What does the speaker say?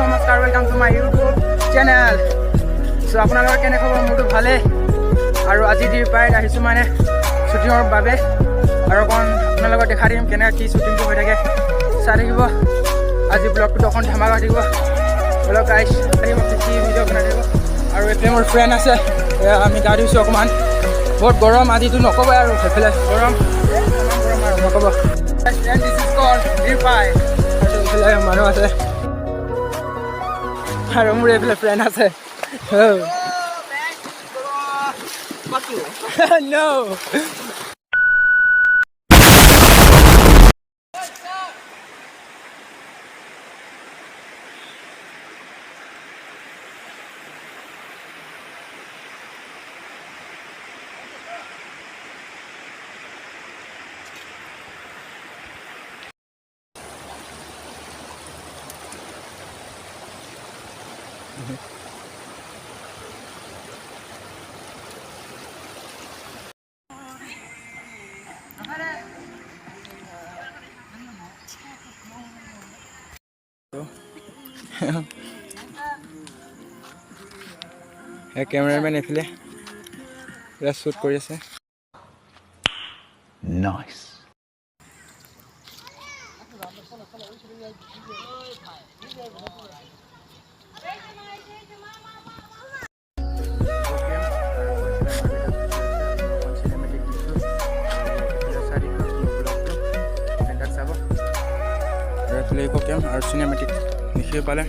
নমস্কাৰ, welcome to my YouTube channel. So' আপোনালোকৰ কেনে খবৰ? মোৰতো ভালেই। আৰু আজি প্ৰায় আহিছোঁ মানে শ্বুটিঙৰ বাবে, আৰু অকণ আপোনালোকক দেখাই দিম কেনেকৈ কি শ্বুটিংটো হৈ থাকে। চাই থাকিব, আজি ব্লগটোত অকণ ধেমাকা থাকিব। ব্লগ গাইছ কি ভিডিঅ' বনাই থাকিব। আৰু এইফালে মোৰ ফ্ৰেণ্ড আছে, আমি গা ধুইছোঁ অকণমান। বহুত গৰম আজিতো নক'বই, আৰু সেইফালে গৰম আৰু নক'ব। এইফালে মানুহ আছে আৰু মোৰ এইফালে ফ্ৰেণ্ড আছে। No. কেমেৰামেন এইফালে শ্বুট কৰি আছে। নাইস। আৰু চিনেমেটিক দেখিব পালে।